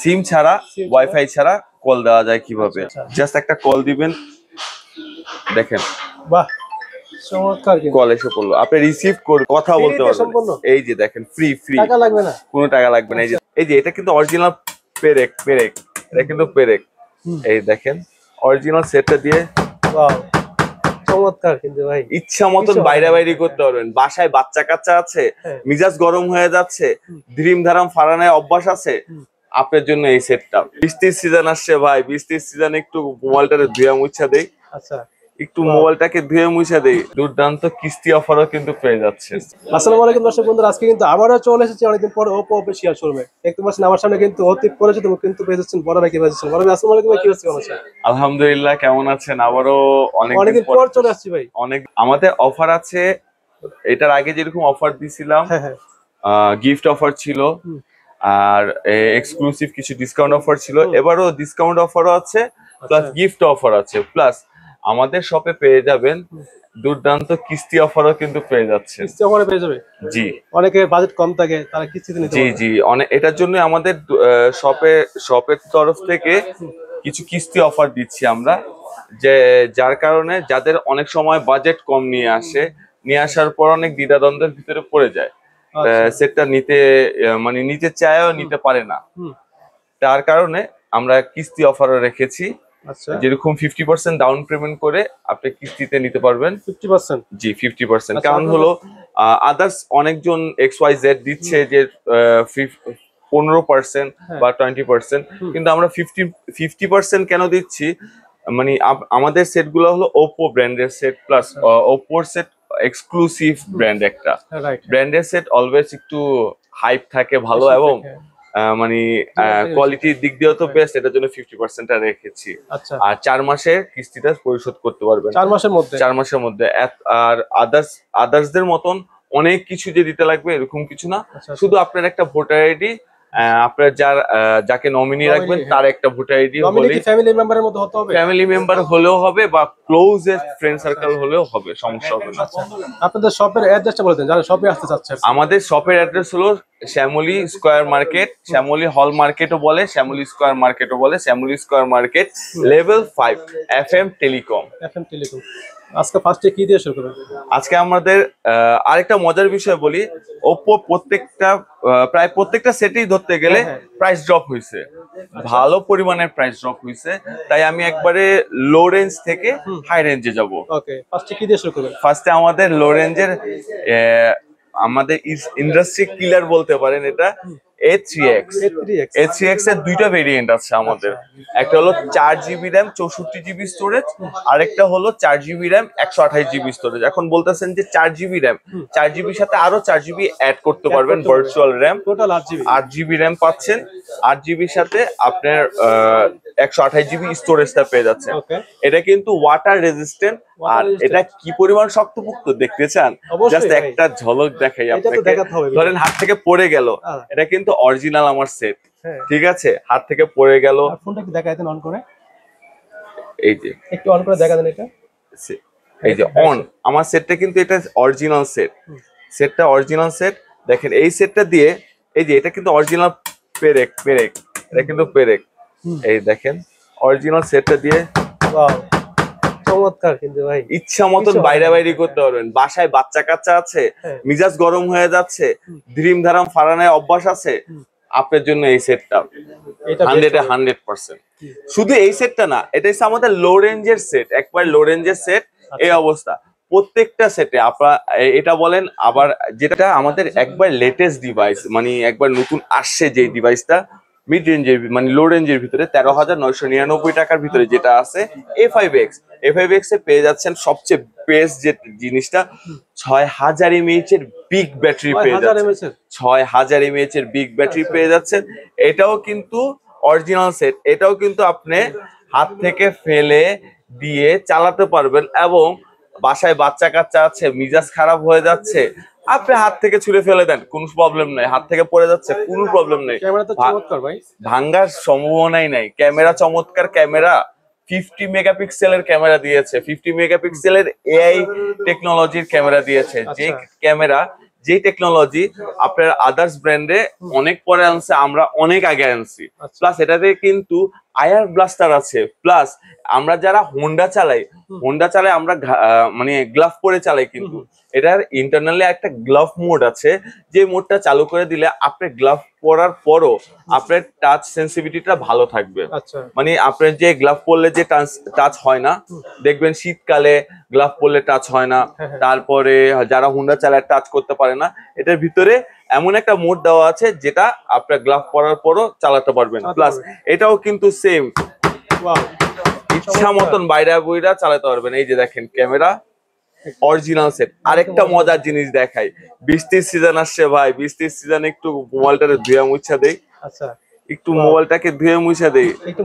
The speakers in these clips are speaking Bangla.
সিম ছাড়া ওয়াইফাই ছাড়া কল দেওয়া যায় কিভাবে। জাস্ট একটা কল দিবেন, দেখেন বাহ চমৎকার, কল এসে পড়লো, আপনি রিসিভ করে কথা বলতে পারবেন। এই যে দেখেন ফ্রি, টাকা লাগবে না, কোনো টাকা লাগবে না। এই যে এটা কিন্তু অরিজিনাল পেরেক, এটা কিন্তু পেরেক। এই দেখেন অরিজিনাল সেটটা দিয়ে চমৎকার, কিন্তু ভাই ইচ্ছা মতন বাইরে করতে পারবেন। বাসায় বাচ্চা কাচ্চা আছে, মিজাজ গরম হয়ে যাচ্ছে, ধিরিম ধারাম ফারানায় অভ্যাস আছে, আপনার জন্য এই সেটটা। বৃষ্টির সিজন আসছে ভাই, বৃষ্টির সিজনে একটু মোবাইলটাকে ধুয়ে মুছা দেই, একটু মোবাইলটাকে ধুয়ে মুছে দেই। দুর্দান্ত কিস্তি অফারও কিন্তু পেয়ে যাচ্ছে। আসসালামু আলাইকুম দর্শক বন্ধুরা, আজকে কিন্তু আবারও চলে এসেছি অনেকদিন পর ওপো অফিশিয়াল শোরুমে। দেখতে পাচ্ছেন আমার সামনে কিন্তু অতি পরিচিত মুখ কিন্তু পেয়ে যাচ্ছেন বড় ভাই। কি পেয়েছেন বড় ভাই? আসসালামু আলাইকুম ভাই, কি হচ্ছে? আলহামদুলিল্লাহ, কেমন আছেন? আবারও অনেকদিন পর চলে আসছি ভাই। আমাদের অফার আছে, এটার আগে যেরকম অফার দিছিলাম, গিফট অফার ছিল আর এক্সক্লুসিভ কিছু ডিসকাউন্ট অফার ছিল, এবারও ডিসকাউন্ট অফারও আছে প্লাস গিফট অফার আছে, প্লাস আমাদের শপে পেয়ে যাবেন দুর্দান্ত কিস্তি অফারও কিন্তু পেয়ে যাচ্ছে। কিস্তি অফারে পেয়ে যাবে? জি, অনেকে বাজেট কম থাকে, তারা কিস্তিতে নিতে পারে। জি অনেক, এটার জন্য আমাদের শপের তরফ থেকে কিছু কিস্তি অফার দিচ্ছি আমরা, যে যার কারণে যাদের অনেক সময় বাজেট কম নিয়ে আসার পর অনেক দ্বিধাদ্বন্দ্বের ভিতরে পড়ে যায়, সেটটা নিতে চায়ও নিতে পারে না, তার কারণে আমরা কিস্তি অফারও রেখেছি। যেরকম 50% ডাউন পেমেন্ট করে আপনি কিস্তিতে নিতে পারবেন। 50%? জি 50%। কারণ হলো আদার্স অনেকজন XYZ দিচ্ছে যে 15% বা 20%, কিন্তু আমরা 50% কেন দিচ্ছি? মানে আমাদের সেট গুলো হলো ওপো ব্র্যান্ডের সেট, প্লাস ওপোর সেট এক্সক্লুসিভ ব্র্যান্ড, একটা ব্র্যান্ডের সেট অলওয়েজ একটু হাইপ থাকে ভালো, এবং মানে কোয়ালিটির দিক দিয়েও তো বেস্ট, এটার জন্য 50%টা রেখেছি। আর 4 মাসের কিস্তিটা পরিশোধ করতে পারবেন 4 মাসের মধ্যে। আর আদার্সদের মতন অনেক কিছু যে দিতে লাগবে এরকম কিছু না, শুধু আপনার একটা ভোটার আইডি, আপনার যাকে নমিনি রাখবেন তার একটা ভোটার আইডি হলে, ফ্যামিলি মেম্বার হলেও হবে বা ক্লোজ ফ্রেন্ড সার্কেল হলেও হবে, সমস্যা হবে না। আপনাদের শপের অ্যাড্রেসটা বলে দেন যারা শপে আসতে চাচ্ছে। আমাদের শপের অ্যাড্রেস হলো শ্যামলী স্কয়ার মার্কেট, শ্যামলী হল মার্কেটও বলে, শ্যামলী স্কয়ার মার্কেটও বলে, Shyamoli square market, level 5, FM telecom. আজকে ফার্স্টে কি দিয়ে শুরু করব? আজকে আমাদের আরেকটা মজার বিষয় বলি, ওপো প্রায় প্রত্যেকটা সেটেই ধরতে গেলে প্রাইস ড্রপ হয়েছে, ভালো পরিমাণের প্রাইস ড্রপ হয়েছে, তাই আমি একবারে লো রেঞ্জ থেকে হাই রেঞ্জে যাব। ওকে, ফার্স্টে কি দিয়ে শুরু করব? ফার্স্টে আমাদের লো রেঞ্জের, আমাদের ইন্ডাস্ট্রি কিলার বলতে পারেন, এটা A3X এর দুইটা ভেরিয়েন্ট আছে আমাদের। একটা হলো 4GB র্যাম 64GB স্টোরেজ, আরেকটা হলো 4GB র্যাম 128GB স্টোরেজ। এখন বলতেছেন যে 4GB র্যাম, 4GB সাথে আরো 4GB অ্যাড করতে পারবেন, virtual RAM, total 8GB RAM পাচ্ছেন। 8GB সাথে আপনার 128GB স্টোরেজটা পেয়ে যাচ্ছে। এটা কিন্তু ওয়াটার রেজিস্ট্যান্ট, আর এটা কি পরিমাণ শক্তপোক্ত দেখতে চান? জাস্ট একটা ঝলক দেখাই আপনাকে। ধরেন হাত থেকে পড়ে গেল, এটা কিন্তু অরিজিনাল আমার সেট, ঠিক আছে? হাত থেকে পড়ে গেল, ফোনটা কি দেখায় দেন অন করে, এই যে একটু অন করে দেখা দেন, এটা এই যে অন, আমার সেটটা কিন্তু এটা অরিজিনাল সেটটা অরিজিনাল সেট। দেখেন এই সেটটা দিয়ে, এই যে এটা কিন্তু অরিজিনাল পেরেক, এটা কিন্তু পেরেক। এই দেখেন অরিজিনাল সেটটা দিয়ে চমৎকার, কিন্তু ভাই ইচ্ছা মতন বাইরে করতে পারবেন। বাসায় বাচ্চা কাচ্চা আছে, মিজাজ গরম হয়ে যাচ্ছে, ধিরিম ধারাম ফারানায় অভ্যাস আছে, আপনার জন্য এই সেটটা 100%। শুধু এই সেটটা না, এটা হচ্ছে আমাদের লো রেঞ্জের সেট, একবার লো রেঞ্জের সেট। এই অবস্থা প্রত্যেকটা সেটে আপনারা এটা বলেন। আবার যেটা আমাদের একবার লেটেস্ট ডিভাইস, মানে একবার নতুন আসছে যে ডিভাইসটা, মিড রেঞ্জের মানে লো রেঞ্জের ভিতরে 13,999 টাকার ভিতরে যেটা আছে, A5X এ পেয়ে যাচ্ছেন সবচেয়ে বেস্ট যে জিনিসটা, 6000 mAh এর বিগ ব্যাটারি পেয়ে যাচ্ছেন। 6000 mAh এর বিগ ব্যাটারি পেয়ে যাচ্ছেন। এটাও কিন্তু অরিজিনাল সেট, এটাও কিন্তু আপনি হাত থেকে ফেলে দিয়ে চালাতে পারবেন, এবং বাসায় বাচ্চা কাচ্চা আছে, মিজাজ খারাপ হয়ে যাচ্ছে, আপনি হাত থেকে ছুঁড়ে ফেলে দেন, কোনো প্রবলেম নাই। হাত থেকে পড়ে যাচ্ছে, কোনো প্রবলেম নেই, ভাঙ্গার সম্ভাবনাই নাই। ক্যামেরা চমৎকার, ক্যামেরা 50 মেগাপিক্সেলের ক্যামেরা দিয়েছে, 50 মেগাপিক্সেলের AI টেকনোলজির ক্যামেরা দিয়েছে, যে ক্যামেরা যে টেকনোলজি আপনার আদার্স ব্র্যান্ডে অনেক পরে আনছে, আমরা অনেক আগে আনছি। প্লাস এটাতে কিন্তু আয়ার ব্লাস্টার আছে, প্লাস আমরা যারা হোন্ডা চালাই আমরা মানে গ্লাভ পরে চালাই, কিন্তু এটার ইন্টারনালি একটা গ্লাভ মোড আছে, যে মোডটা চালু করে দিলে আপনি গ্লাভ পরার পরও আপনার টাচ সেন্সিটিভিটিটা ভালো থাকবে। মানে আপনার যে গ্লাভ পরলে যে টাচ হয় না, দেখবেন শীতকালে গ্লাভ পরলে টাচ হয় না, তারপরে যারা হোন্ডা চালায় টাচ করতে পারে না, এটার ভিতরে এমন একটা মোড দেওয়া আছে যেটা আপনার গ্লাভ পরার পরও চালাতে পারবেন। প্লাস এটাও কিন্তু সেম, ইচ্ছা মতন বাইরা বইরা চালাতে পারবেন। এই যে দেখেন ক্যামেরা অরিজিনাল সেট। আরেকটা মজার জিনিস দেখাই, বৃষ্টির সিজন আসছে ভাই, বৃষ্টির সিজনে একটু মোবাইলটাকে ধুয়ে মুছা দেই। আচ্ছা, একটু মোবাইলটাকে ধুয়ে মুছা দেই, একটু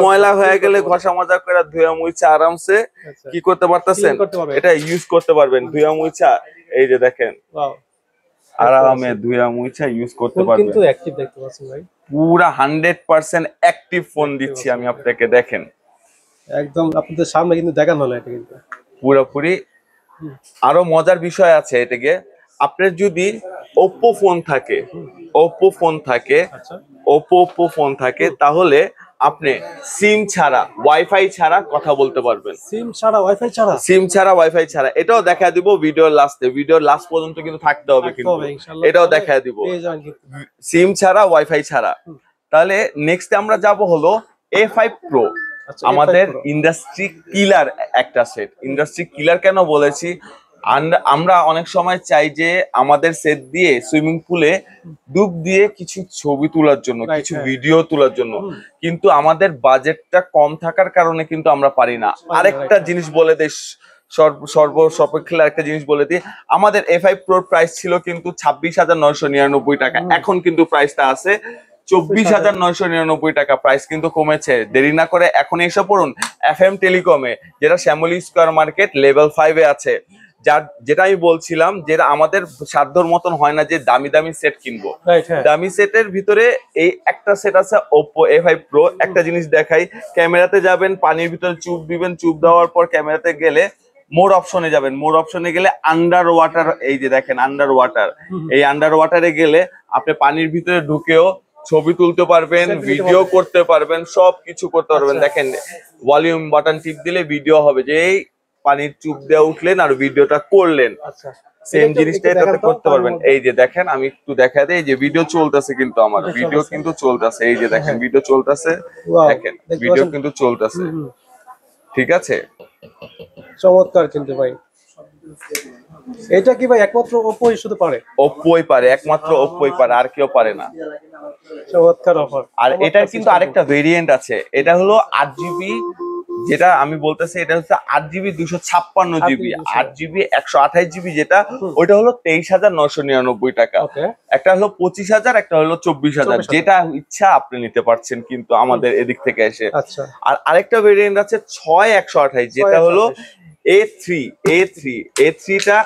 ময়লা হয়ে গেলে ঘষা মাজা করে ধুয়ে মুছা আরামসে কি করতে পারতেছেন, এটা ইউজ করতে পারবেন ধুয়ে মুছা। এই যে দেখেন আরামে ধুয়ে মুছা ইউজ করতে পারবেন। কিন্তু অ্যাক্টিভ দেখতে পাচ্ছেন ভাই, পুরা 100% অ্যাক্টিভ ফোন দিচ্ছি আমি আপনাকে, দেখেন একদম আপনাদের সামনে কিন্তু দেখানো হলো এটা কিন্তু পুরোপুরি। আরো মজার বিষয় আছে এটাকে, আপনার যদি ওপ্পো ফোন থাকে, ওপ্পো ফোন থাকে তাহলে আপনি সিম ছাড়া ওয়াইফাই ছাড়া কথা বলতে পারবেন। সিম ছাড়া ওয়াইফাই ছাড়া এটাও দেখা দিব ভিডিওর লাস্টে, ভিডিওর লাস্ট পর্যন্ত কিন্তু থাকতে হবে, কিন্তু এটাও দেখা দিব সিম ছাড়া ওয়াইফাই ছাড়া। তাহলে নেক্সট আমরা যাব হলো A5 Pro, আমাদের ইন্ডাস্ট্রি কিলার একটা সেট। ইন্ডাস্ট্রি কিলার কেন বলেছি, আমরা অনেক সময় চাই যে আমাদের সেট দিয়ে সুইমিং পুলে ডুব দিয়ে কিছু ছবি তোলার জন্য, কিছু ভিডিও তোলার জন্য, কিন্তু আমাদের বাজেটটা কম থাকার কারণে কিন্তু আমরা পারি না। আরেকটা জিনিস বলে দেই, সর্বসপেক্ষে একটা জিনিস বলে দিই, আমাদের A5 Pro প্রাইস ছিল কিন্তু 26,999 টাকা, এখন কিন্তু প্রাইসটা আছে 24,999 টাকা। প্রাইস কিন্তু কমেছে। দেরি না করে এখন এসে পড়ুন FM টেলিকমে, যেটা শ্যামলী স্কয়ার মার্কেট লেভেল 5 এ আছে। যেটা আমি বলছিলাম, যেটা আমাদের সাধ্যর মতন হয় না যে দামি দামি সেট কিনবো, দামি সেটের ভিতরে এই একটা সেট আছে Oppo A5 Pro। একটা জিনিস দেখাই, ক্যামেরাতে যাবেন, পানির ভিতরে চুপ দিবেন, চুপ দেওয়ার পর ক্যামেরাতে গেলে মোর অপশনে যাবেন, মোর অপশনে গেলে আন্ডার ওয়াটার, এই যে দেখেন আন্ডার ওয়াটার, এই আন্ডার ওয়াটারে গেলে আপনি পানির ভিতরে ঢুকেও ছবি তুলতে পারবেন, ভিডিও করতে পারবেন, সবকিছু করতে পারবেন। দেখেন ভলিউম বাটন টিপ দিলে ভিডিও হবে, যে এই পানির চুপ দিয়ে উঠলেন আর ভিডিওটা করলেন, সেম জিনিসটা এটাতে করতে পারবেন। এই যে দেখেন আমি একটু দেখা দেই, এই যে ভিডিও চলতেছে, কিন্তু আমার ভিডিও কিন্তু চলতেছে, এই যে দেখেন ভিডিও চলতেছে, দেখেন ভিডিও কিন্তু চলতেছে, ঠিক আছে, চমৎকার। কিন্তু ভাই এটা কি ভাই একমাত্র ওপ্পোই শুধু পারে? ওপ্পোই পারে, একমাত্র ওপ্পোই পারে, আর কেউ পারে না। চমৎকার অফার। আর এটার কিন্তু আরেকটা ভেরিয়েন্ট আছে, এটা হলো 8GB, যেটা আমি বলতেছি এটা হচ্ছে 8GB 256GB, 8GB 128GB, যেটা ওইটা হলো 23,999 টাকা। একটা হলো 25,000, একটা হলো 24,000, যেটা ইচ্ছা আপনি নিতে পারছেন কিন্তু আমাদের এদিক থেকে এসে। আর আরেকটা ভেরিয়েন্ট আছে 6128, যেটা হলো A3 টা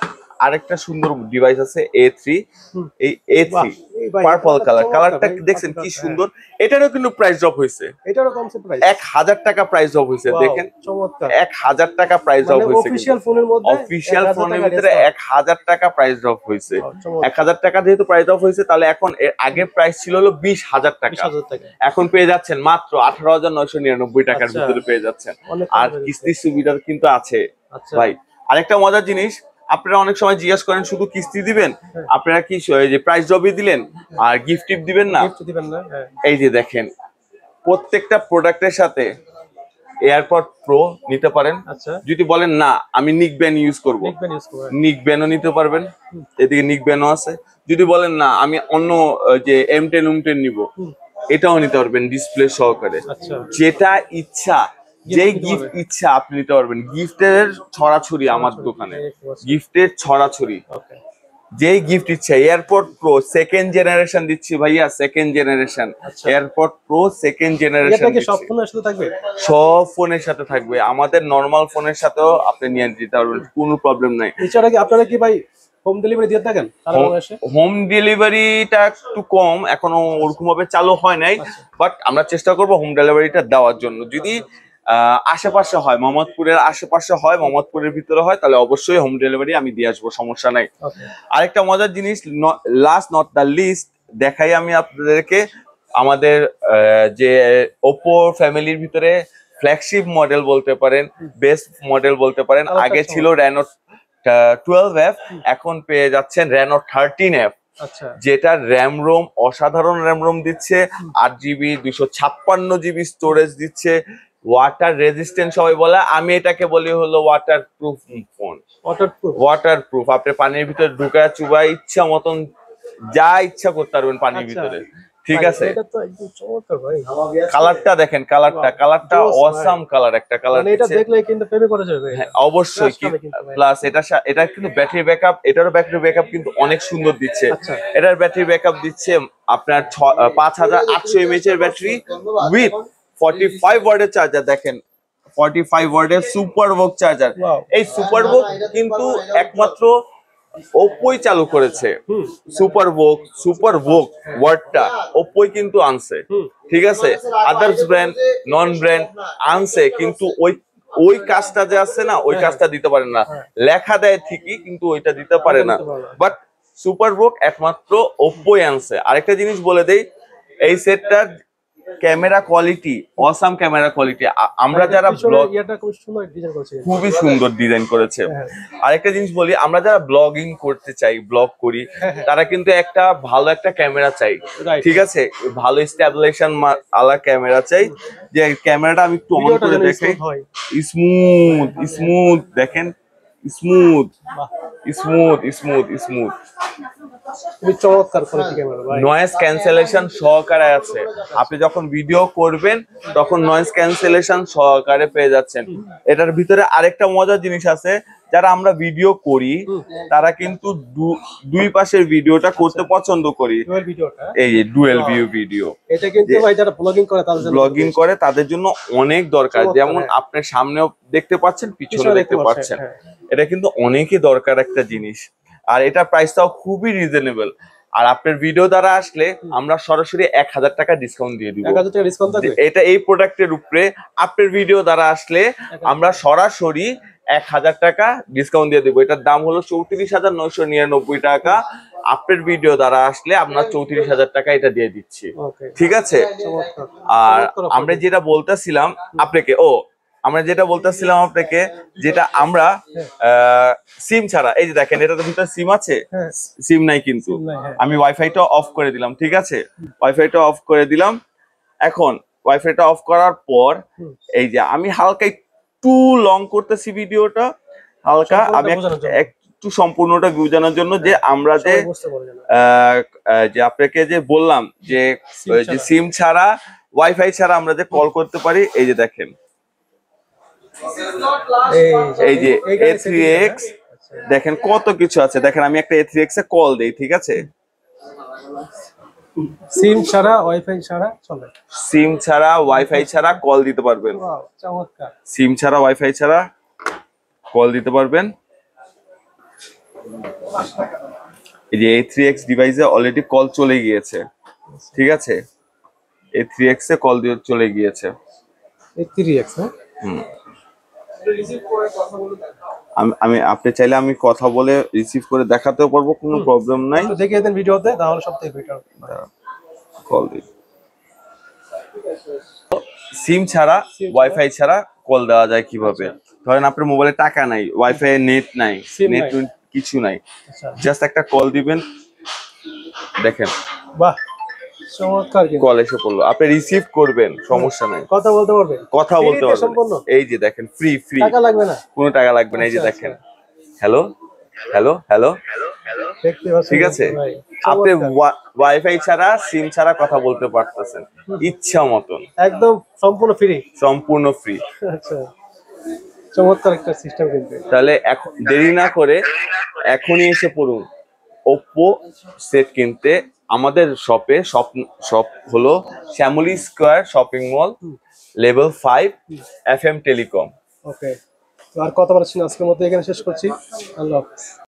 আরেকটা সুন্দর ডিভাইস আছে A3, এই A3 পার্পল কালারটা দেখছেন কি সুন্দর। এটারও কিন্তু প্রাইস ড্রপ হয়েছে, এটারও কমছে প্রাইস 1,000 টাকা প্রাইস ড্রপ হয়েছে, দেখেন চমৎকার, 1,000 টাকা প্রাইস ড্রপ হয়েছে। অফিশিয়াল ফোনের ভিতরে 1,000 টাকা প্রাইস ড্রপ হয়েছে। 1,000 টাকা যেহেতু প্রাইস ড্রপ হয়েছে, তাহলে এখন এর আগে প্রাইস ছিল হলো 20,000 টাকা, এখন পেয়ে যাচ্ছেন মাত্র 18,999 টাকার ভিতরে পেয়ে যাচ্ছেন। আর কিস্তির সুবিধা কিন্তু আছে ভাই। আরেকটা মজার জিনিস, আপনারা অনেক সময় জিজ্ঞেস করেন শুধু কিস্তি দিবেন, আপনারা কি যে প্রাইস ড্রপই দিলেন আর গিফট টিপ দিবেন না? এই যে দেখেন প্রত্যেকটা প্রোডাক্টের সাথে এয়ারপড প্রো নিতে পারেন। যদি বলেন না আমি নিক ব্যান্ড ইউজ করব, নিক ব্যান্ডও নিতে পারবেন, এদিকে নিক ব্যান্ডও আছে। যদি বলেন না আমি অন্য যে M10 নিব, এটাও নিতে পারবেন ডিসপ্লে সহকারে, যেটা ইচ্ছা, যেই গিফট ইচ্ছা আপনি নিতে পারবেন। গিফটের ছড়াছড়ি আমার দোকানে, গিফটের ছড়াছড়ি, যেই গিফট ইচ্ছা। এয়ারপড প্রো সেকেন্ড জেনারেশন দিচ্ছি ভাইয়া, second generation AirPod pro second generation. সব ফোনের সাথে থাকবে, সব ফোনের সাথে থাকবে, আমাদের নরমাল ফোনের সাথেও আপনি নিয়ে দিতে পারবেন, কোনো প্রবলেম নাই। এছাড়া কি আপনারা কি ভাই হোম ডেলিভারি দিয়ে থাকেন? হোম ডেলিভারিটা একটু কম, এখনো ওরকম ভাবে চালু হয় নাই, বাট আমরা চেষ্টা করব হোম ডেলিভারিটা দেওয়ার জন্য। যদি আশেপাশে হয়, মোহাম্মদপুরের আশেপাশে হয়, মোহাম্মদপুরের ভিতরে হয়, তাহলে অবশ্যই হোম ডেলিভারি আমি দিয়ে আসবো, সমস্যা নাই। আরেকটা মজার জিনিস, লাস্ট নট দ্য লিস্ট, দেখাই আমি আপনাদেরকে আমাদের যে ওপো ফ্যামিলির ভিতরে ফ্ল্যাগশিপ মডেল বলতে পারেন, বেস্ট মডেল বলতে পারেন। আগে ছিল রেনো 12F, এখন পেয়ে যাচ্ছেন রেনো 13F, যেটা র্যাম রোম অসাধারণ র্যাম রোম দিচ্ছে, 8GB 256GB স্টোরেজ দিচ্ছে, ওয়াটার রেজিস্ট্যান্ট সবাই বলে, আমি এটাকে বলি হলো water proof phone. Water proof, আপনি পানির ভিতরে ঢুকায় চুবাই ইচ্ছা মতন যা ইচ্ছা করতে পারবেন পানির ভিতরে, ঠিক আছে। কালারটা দেখেন, কালারটা অসাম কালার, একটা কালার, এটা দেখলে কিন্তু প্রেমে পড়ে যাবে। হ্যাঁ অবশ্যই, প্লাস এটা কিন্তু ব্যাটারি ব্যাকআপ, এটারও ব্যাটারি ব্যাকআপ কিন্তু অনেক সুন্দর দিচ্ছে। এটার ব্যাটারি ব্যাকআপ দিচ্ছে আপনার 5800 mAh এর ব্যাটারি উইথ 45 ওয়াটের চার্জার। দেখেন 45 ওয়াটের সুপার ভোক চার্জার। এই সুপার ভোক কিন্তু একমাত্র ওপ্পোই চালু করেছে। সুপার ভোক ওয়ার্ডটা ওপ্পোই কিন্তু আনছে, ঠিক আছে। আদার্স ব্র্যান্ড, নন ব্র্যান্ড আনছে, কিন্তু ওই কাজটা যে আছে না, ওই কাজটা দিতে পারে না। লেখা দেয় ঠিকই, কিন্তু ওইটা দিতে পারে না। বাট সুপার ভোক একমাত্র ওপ্পোই আনছে। আরেকটা জিনিস বলে দেই, এই সেটটার camera quality awesome camera quality. আমরা যারা খুবই সুন্দর ডিজাইন করেছে। আরেকটা জিনিস বলি, আমরা যারা ব্লগিং করতে চাই, ব্লগ করি, তারা কিন্তু একটা ভালো একটা ক্যামেরা চাই, ঠিক আছে, ভালো স্ট্যাবিলাইজেশন আলা ক্যামেরা চাই। যে ক্যামেরাটা আমি একটু অন করে দেখাই, স্মুথ দেখেন, স্মুথ নয়েজ ক্যান্সেলেশন সহকারে আছে। আপনি যখন ভিডিও করবেন তখন নয়েজ ক্যান্সেলেশন সহকারে পেয়ে যাচ্ছেন। এটার ভিতরে আরেকটা মজার জিনিস আছে, যারা আমরা ভিডিও করি তারা কিন্তু দুই পাশের ভিডিওটা করতে পছন্দ করি, এই যে ডুয়েল ভিউ ভিডিও। এটা কিন্তু ভাই যারা ব্লগিং করে তাদের জন্য অনেক দরকার। যেমন আপনার সামনেও দেখতে পাচ্ছেন, পিছনে দেখতে পাচ্ছেন, এটা কিন্তু অনেকই দরকার একটা জিনিস। আর এটা প্রাইসটাও খুবই রিজনেবল। আর আপনার ভিডিও দ্বারা আসলে আমরা সরাসরি 1000 টাকা ডিসকাউন্ট দিয়ে দিব। এটা এই প্রোডাক্টের উপরে আপনার ভিডিও দ্বারা আসলে আমরা সরাসরি 1000 টাকা ডিসকাউন্ট দিয়ে দেবো। এটার দাম হলো 34,999 টাকা। আপনার ভিডিও দ্বারা আসলে আমরা 34,000 টাকা এটা দিয়ে দিচ্ছি, ঠিক আছে। আর আমরা যেটা বলতেছিলাম আপনাকে, যেটা আমরা সিম ছাড়া, এই যে দেখেন এটার ভিতরে সিম আছে, সিম নাই কিন্তু। আমি ওয়াইফাইটা অফ করে দিলাম, ঠিক আছে, ওয়াইফাইটা অফ করে দিলাম। এখন ওয়াইফাইটা অফ করার পর এই যে আমি হালকা একটু লং করতেছি ভিডিওটা, হালকা আমি একটু সম্পূর্ণটা বোঝানোর জন্য, যে আমরা যে আপনাকে যে বললাম যে সিম ছাড়া, ওয়াইফাই ছাড়া আমরা যে কল করতে পারি। এই যে দেখেন, এই যে A3X, দেখেন কত কিছু আছে। দেখেন আমি একটা A3X এ কল দেই, ঠিক আছে, সিম ছাড়া ওয়াইফাই ছাড়া চলে, সিম ছাড়া ওয়াইফাই ছাড়া কল দিতে পারবেন। চমৎকার, সিম ছাড়া ওয়াইফাই ছাড়া কল দিতে পারবেন। এই যে A3X ডিভাইসে অলরেডি কল চলে গিয়েছে, ঠিক আছে, A3X এ কল দিয়ে চলে গিয়েছে। A3X, আমি আপনি চাইলে আমি কথা বলে রিসিভ করে দেখাতেও পারবো, কোনো প্রবলেম নাই। দেখিয়ে দেন ভিডিওতে, তাহলে সবথেকে বেটার। কল দিই। সিম ছাড়া ওয়াইফাই ছাড়া কল দেওয়া যায় কিভাবে? ধরেন আপনার মোবাইলে টাকা নাই, ওয়াইফাই নেট নাই, নেট কিছু নাই, জাস্ট একটা কল দিবেন, দেখেন বাহ চমৎকার, কল এসে পড়লো, আপনি রিসিভ করবেন, সমস্যা নাই, কথা বলতে পারবেন, এই যে দেখেন ফ্রি, টাকা লাগবে না, কোনো টাকা লাগবে না। এই যে দেখেন, হ্যালো, ঠিক আছে, আপনি ওয়াইফাই ছাড়া সিম ছাড়া কথা বলতে পারতেছেন ইচ্ছা মতন, একদম সম্পূর্ণ ফ্রি। আচ্ছা, চমৎকার একটা সিস্টেম কিন্তু। তাহলে এখন দেরি না করে এখনই এসে পড়ুন ওপ্পো সেট কিনতে। আমাদের শপ হলো Shyamoli square shopping mall, level 5, FM telecom. Okay, তো আর কথা বলছি না, আজকের মতো এখানে শেষ করছি। আল্লাহ হাফেজ।